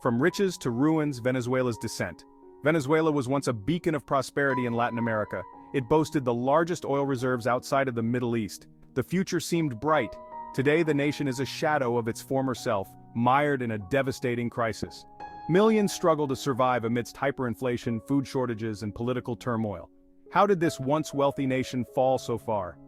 From riches to ruins, Venezuela's descent. Venezuela was once a beacon of prosperity in Latin America. It boasted the largest oil reserves outside of the Middle East. The future seemed bright. Today, the nation is a shadow of its former self, mired in a devastating crisis. Millions struggle to survive amidst hyperinflation, food shortages, and political turmoil. How did this once wealthy nation fall so far?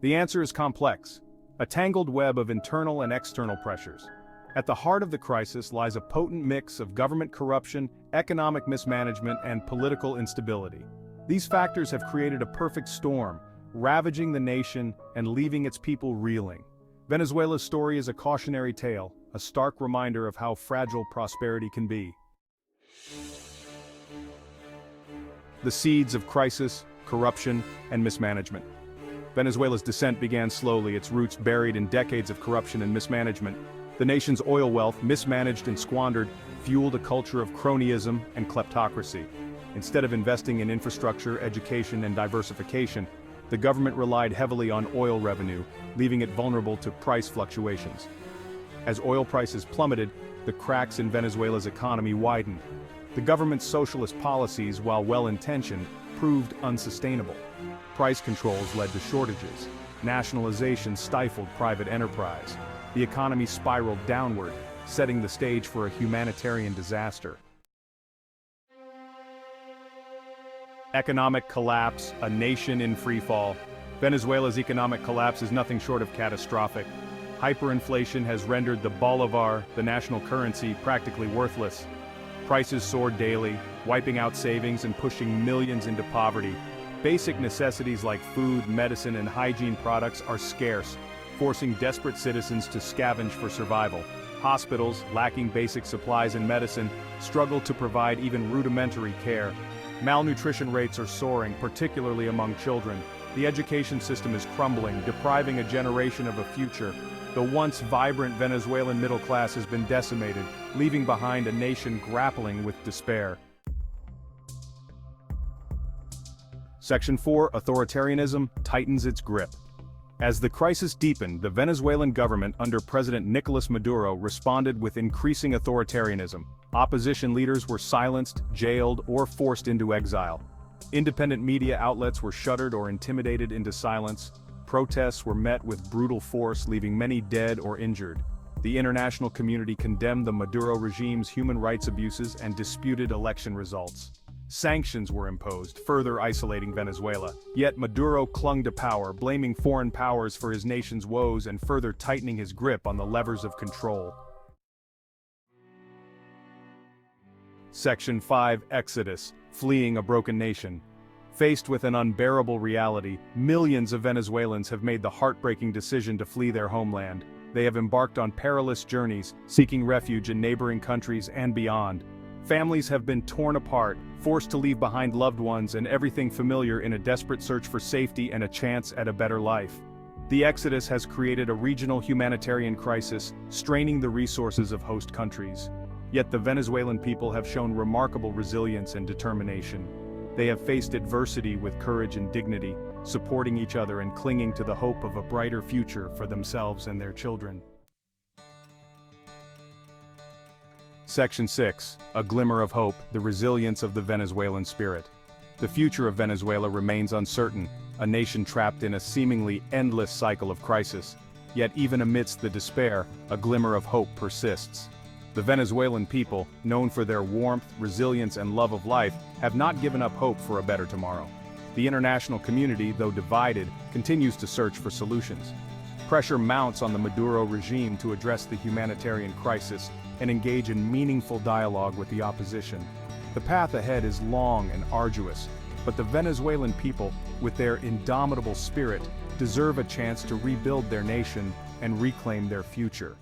The answer is complex, a tangled web of internal and external pressures. At the heart of the crisis lies a potent mix of government corruption, economic mismanagement, and political instability. These factors have created a perfect storm, ravaging the nation and leaving its people reeling. Venezuela's story is a cautionary tale, a stark reminder of how fragile prosperity can be. The seeds of crisis, corruption, and mismanagement. Venezuela's descent began slowly, its roots buried in decades of corruption and mismanagement. The nation's oil wealth, mismanaged and squandered, fueled a culture of cronyism and kleptocracy. Instead of investing in infrastructure, education, and diversification, the government relied heavily on oil revenue, leaving it vulnerable to price fluctuations. As oil prices plummeted, the cracks in Venezuela's economy widened. The government's socialist policies, while well-intentioned, proved unsustainable. Price controls led to shortages. Nationalization stifled private enterprise. The economy spiraled downward, setting the stage for a humanitarian disaster. Economic collapse, a nation in freefall. Venezuela's economic collapse is nothing short of catastrophic. Hyperinflation has rendered the bolivar, the national currency, practically worthless. Prices soared daily, wiping out savings and pushing millions into poverty. Basic necessities like food, medicine, and hygiene products are scarce, forcing desperate citizens to scavenge for survival. Hospitals, lacking basic supplies and medicine, struggle to provide even rudimentary care. Malnutrition rates are soaring, particularly among children. The education system is crumbling, depriving a generation of a future. The once vibrant Venezuelan middle class has been decimated, leaving behind a nation grappling with despair. Section 4, Authoritarianism tightens its grip. As the crisis deepened, the Venezuelan government under President Nicolás Maduro responded with increasing authoritarianism. Opposition leaders were silenced, jailed, or forced into exile. Independent media outlets were shuttered or intimidated into silence. Protests were met with brutal force, leaving many dead or injured. The international community condemned the Maduro regime's human rights abuses and disputed election results. Sanctions were imposed, further isolating Venezuela. Yet Maduro clung to power, blaming foreign powers for his nation's woes and further tightening his grip on the levers of control. Section 5, Exodus, fleeing a broken nation. Faced with an unbearable reality, millions of Venezuelans have made the heartbreaking decision to flee their homeland. They have embarked on perilous journeys, seeking refuge in neighboring countries and beyond. Families have been torn apart, forced to leave behind loved ones and everything familiar in a desperate search for safety and a chance at a better life. The exodus has created a regional humanitarian crisis, straining the resources of host countries. Yet the Venezuelan people have shown remarkable resilience and determination. They have faced adversity with courage and dignity, supporting each other and clinging to the hope of a brighter future for themselves and their children. Section 6, A Glimmer of Hope, the resilience of the Venezuelan spirit. The future of Venezuela remains uncertain, a nation trapped in a seemingly endless cycle of crisis. Yet even amidst the despair, a glimmer of hope persists. The Venezuelan people, known for their warmth, resilience, and love of life, have not given up hope for a better tomorrow. The international community, though divided, continues to search for solutions. Pressure mounts on the Maduro regime to address the humanitarian crisis and engage in meaningful dialogue with the opposition. The path ahead is long and arduous, but the Venezuelan people, with their indomitable spirit, deserve a chance to rebuild their nation and reclaim their future.